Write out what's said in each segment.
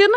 tin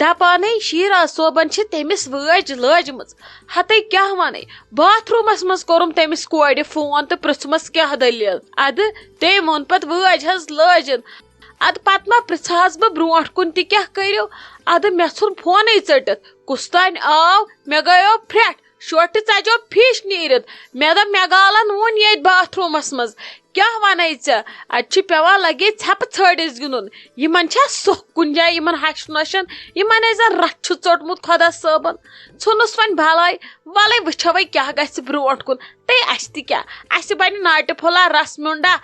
دپانے Shiraz صوبن چھ تمس وٲج لٲجمٕژ ہتے کیاہ ونے باتھ روٗمس منٛز کوٚرُم تمس کورِ فون تہٕ پرژھمس کیاہ دٔلیٖل ادٕ تٔمۍ ووٚن پتہٕ وٲج حظ لٲجِن ادٕ پتہٕ ما پرژھہس بہٕ برونٛٹھ کُن تہِ کیاہ کٔرِو ادٕ مےٚ ژھُن فونٕے ژٔٹِتھ کُس تانۍ آو مےٚ گٔیو پھرٛٹھ شوٹہِ ژجو فِش نیٖرِتھ مےٚ دوٚپ مےٚ گالن وُن ییٚتہِ باتھ روٗمس منٛز کیاہ ونے ژےٚ اتہِ چھُ پیوان لگے ژھٮ۪پہٕ ژھٲڑِس گِنٛدُن یِمن چھا سۄکھ کُنہِ جایہِ یِمن ہشہِ نۄشن یِمن ہے زن رتھ چھُ ژوٚٹمُت خۄدا صٲبن ژھُنُس وۄنۍ بلاے ولے وٕچھو وۄنۍ کیاہ گژھِ برونٛٹھ کُن تہٕ اسہِ تہِ کیاہ اسہِ بنہِ ناٹہِ پھوٚلا رس میونڈا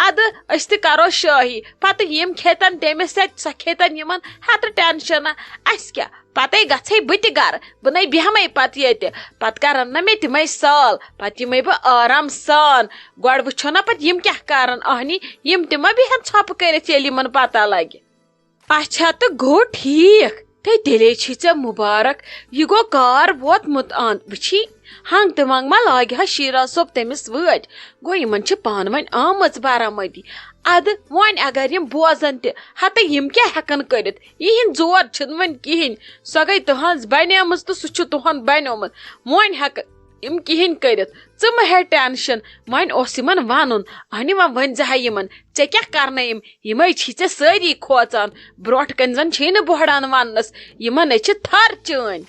ادٕ أسۍ تہِ کرو شٲہی پتہٕ یِم کھیتن تٔمِس سۭتۍ سۄ کھیتن یِمن ہتہٕ ٹینشنا اسہِ کیاہ پتے گژھے بہٕ تہِ گرٕ بہٕ نَے بیہمے پتہٕ ییٚتہِ پتہٕ کرن نا مےٚ تِمے سال پتہٕ یِمے بہٕ آرام سان گۄڈٕ وٕچھو نا پتہٕ یِم کیاہ کرن اہنی یِم تہِ ما بیہن ژھۄپہٕ کٔرِتھ ییٚلہِ یِمن پتہ لگہِ اچھا تہٕ گوٚو ٹھیٖک تہٕ تیٚلے چھی ژےٚ مُبارک یہِ گوٚو کار ووتمُت وٕچھی ہنگ تہٕ منگ ما لاگہِ ہا شیراز صٲب تٔمِس وٲج گوٚو یِمن چھِ پانہٕ ؤنۍ آمٕژ بارامدی ادٕ وۄنۍ اگر یِم بوزن تہِ ہتہٕ یِم کیاہ ہٮ۪کن کٔرِتھ یِہِنٛدۍ زور چھِنہٕ وۄنۍ کِہینۍ سۄ گٔے تُہنٛز بنیمٕژ تہٕ سُہ چھُ تُہُنٛد بنیومُت وۄنۍ ہٮ۪کہٕ یِم کِہینۍ کٔرِتھ ژٕ مہ ہے ٹینشن وۄنۍ اوس یِمن ونُن اہنہِ وۄنۍ ؤنۍ زِ ہا یِمن ژےٚ کیاہ کرنٲیِم یِمے چھی ژےٚ سٲری کھوژان برونٛٹھ کنہِ زن چھے نہٕ بۄہران وننس یِمن ہے چھِ تھر چٲنۍ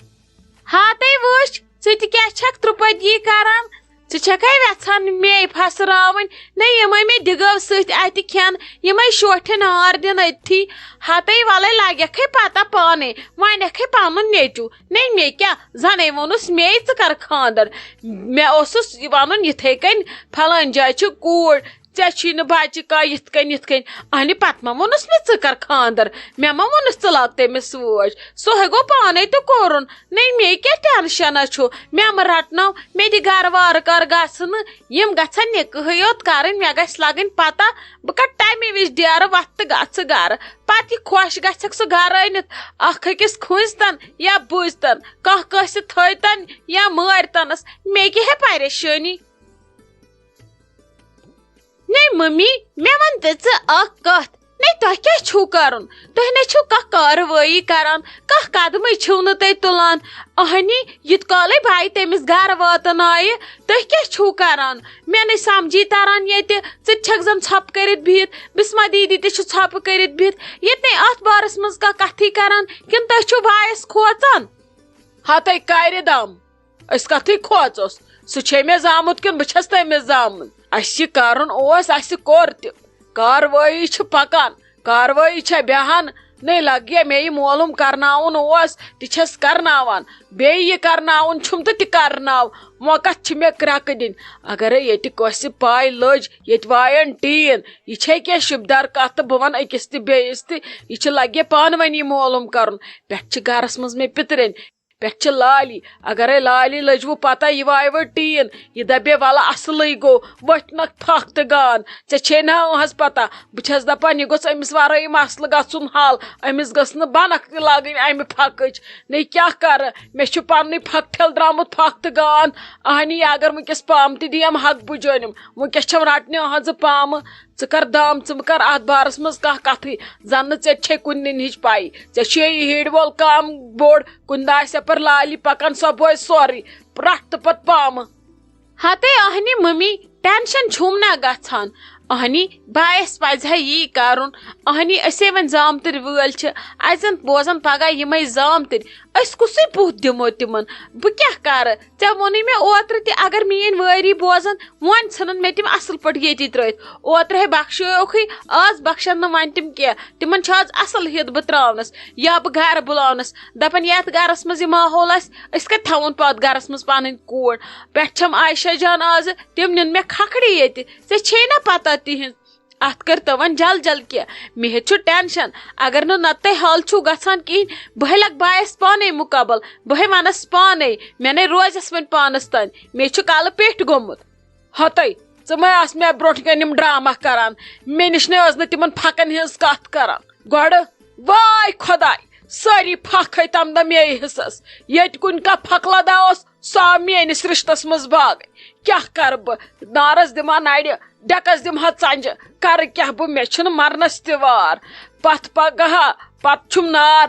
ہاتے وٕچھ ژٕ تہِ کیاہ چھکھ ترٛپٔدی کران ژٕ چھکھے یژھان مے پھسراوٕنۍ نہ یِمے مےٚ دِگو سۭتۍ اتہِ کھٮ۪ن یِمے شوٹھِ نار دِن أتھی ہتے ولے لگٮ۪کھے پتہ پانے ونٮ۪کھے پنُن نیٚچوٗ نہ مےٚ کیاہ زنے ووٚنُس مے ژٕ کر خاندر مےٚ اوسُس ونُن یِتھے کٔنۍ پھلٲنۍ جایہِ چھِ کوٗر ژےٚ چھی نہٕ بچہِ کانٛہہ یِتھ کٔنۍ اہنہِ پتہٕ ما ووٚنُس مےٚ ژٕ کر خاندر مےٚ ما ووٚنُس ژٕ لاگ تٔمِس وٲج سُہ ہے گوٚو پانے تہٕ کوٚرُن نہ مے کیاہ ٹینشنا چھُ مےٚ مہ رٹنو مےٚ دِ گرٕ وارٕ کار گژھنہٕ یِم گژھن نِکہٕے یوت کرٕنۍ مےٚ گژھِ لگٕنۍ پتہ بہٕ کر تمہِ وِزِ ڈیرٕ وتھ تہٕ گژھٕ گرٕ پتہٕ یہِ خۄش گژھٮ۪کھ سُہ گرٕ أنِتھ اکھ أکِس کھوٗنٛزتن یا بوٗزتن کانٛہہ کٲنٛسہِ تھٲیتن یا مٲرتنس مےٚ کیٛاہ ہے پریشٲنی نٔے ممی مےٚ ون تہٕ ژٕ اکھ کتھ نٔے تۄہہِ کیٛاہ چھُو کرُن تُہۍ نَے چھِو کانٛہہ کاروٲیی کران کانٛہہ قدمٕے چھِو نہٕ تُہۍ تُلان اہنی یِتھ کالے بھاے تٔمِس گرٕ واتنایہِ تُہۍ کیٛاہ چھِو کران مےٚ نَے سمجھی تران ییٚتہِ ژٕ تہِ چھکھ زن ژھۄپہٕ کٔرِتھ بِہِتھ بسما دیدی تہِ چھِ ژھۄپہٕ کٔرِتھ بِہِتھ ییٚتہِ نَے اتھ بارس منٛز کانٛہہ کتھٕے کران کِنہٕ تُہۍ چھِو بایس کھوژان ہتے کرِ دم أسۍ کتھٕے کھوژوس سُہ چھے مےٚ زامُت کِنہٕ بہٕ چھس تٔمِس زامٕژ اسہِ کرُن اوس اسہِ کوٚر تہِ کاروٲیی چھِ پکان کاروٲیی چھےٚ بیہان نٔے لگے مےٚ یہِ معلوٗم کرناوُن اوس تہِ چھس کرناوان بیٚیہِ یہِ کرناوُن چھُم تہٕ تہِ کرناو وۄنۍ کتھ چھِ مےٚ کرٛٮ۪کہٕ دِنۍ اگرے ییٚتہِ کٲنٛسہِ پاے لٔج ییٚتہِ وایَن ٹیٖن یہِ چھے کینٛہہ شُبدار کتھ تہٕ بہٕ ونہٕ أکِس تہِ بیٚیِس تہِ یہِ چھِ لگے پانہٕ ؤنی یہِ معلوٗم کرُن پٮ۪ٹھٕ چھِ گرس منٛز مےٚ پِترِنۍ پٮ۪ٹھٕ چھِ لالی اگرے لالی لٔجوٕ پتہ یہِ وایہِ وۄنۍ ٹیٖن یہِ دپے ولہٕ اصلٕے گوٚو ؤٹھنکھ پھکھ تہٕ گان ژےٚ چھے نہ حظ پتہ بہٕ چھس دپان یہِ گوٚژھ أمِس ورٲے مسلہٕ گژھُن حل أمِس گٔژھ نہٕ بنکھ تہِ لاگٕنۍ امہِ پھکٕچ نٔے کیاہ کرٕ مےٚ چھُ پننُے پھکھ ٹھیل درامُت پھکھ تہٕ گان اہنی اگر وٕنکیٚس پامہٕ تہِ دِیم حق بُجٲنِم وٕنکیٚس چھم رٹنہِ أہنٛزٕ پامہٕ ژٕ کر دام ژٕ مہٕ کر اتھ بارس منٛز کانٛہہ کتھٕے زن نہٕ ژےٚ چھے کُنہِ نِنہِچ پاے ژےٚ چھُے یہِ ہِڑ وول کام بوٚڑ کُنہِ دۄہ آسہِ یپٲرۍ لالی پکان سۄ بوزِ سورُے رٹھ تہٕ پتہٕ پامہٕ ہتے اہنہِ ممی ٹینشن چھُم نہ گژھان اہنی بایس پزِ ہا یی کرُن اہنی أسے وۄنۍ زامتٕرۍ وٲلۍ چھِ اسہِ زن بوزن پگاہ یِمے زامتٕرۍ أسۍ کُسٕے بُتھ دِمو تِمن بہٕ کیاہ کرٕ ژےٚ ووٚنُے مےٚ اوترٕ تہِ اگر میٲنۍ وٲری بوزن وۄنۍ ژھٕنن مےٚ تِم اصل پٲٹھۍ ییٚتی ترٲیِتھ اوترٕ ہے بخشیوکھٕے آز بخشن نہٕ وۄنۍ تِم کینٛہہ تِمن چھُ آز اصل ہِت بہٕ تراونس یا بہٕ گرٕ بُلاونس دپان یتھ گرس منٛز یہِ ماحول آسہِ أسۍ کتہِ تھاوون پتہٕ گرس منٛز پنٕنۍ کوٗر پٮ۪ٹھٕ چھم عایشہ جان آزٕ تِم نِن مےٚ کھکھڑِ ییٚتہِ ژےٚ چھے نہ پتہ تِہنٛز اتھ کر تو وۄنۍ جل جل کینٛہہ مےٚ ہیٚتہِ چھُ ٹینشن اگر نہٕ نتہٕ حل چھُو گژھان کِہینۍ بہٕ ہے لگ بایس پانے مُقابل بہٕ ہے ونس پانے مےٚ نے روزٮ۪س وۄنۍ پانس تانۍ مےٚ چھُ کالہٕ پیٚٹھ گوٚمُت ہتے ژٕ مے آس مےٚ برونٛٹھ کَنۍ یِم ڈرامہ کران مےٚ نِش نے ٲس نہٕ تِمن پھکن ہٕنٛز کتھ کران گۄڈٕ واے خۄداے سٲری پھکھ ہے تمہِ دۄہ مے حصس ییٚتہِ کُنہِ کانٛہہ پھکہٕ لدا اوس سُہ آو میٲنِس رشتس منٛز باگٕے کیاہ کرٕ بہٕ نارس دِمہا نرِ ڈیکس دِمہا ژنجہِ کرٕ کیاہ بہٕ مےٚ چھُنہٕ مرنس تہِ وار پتھ پگہا پتہٕ چھُم نار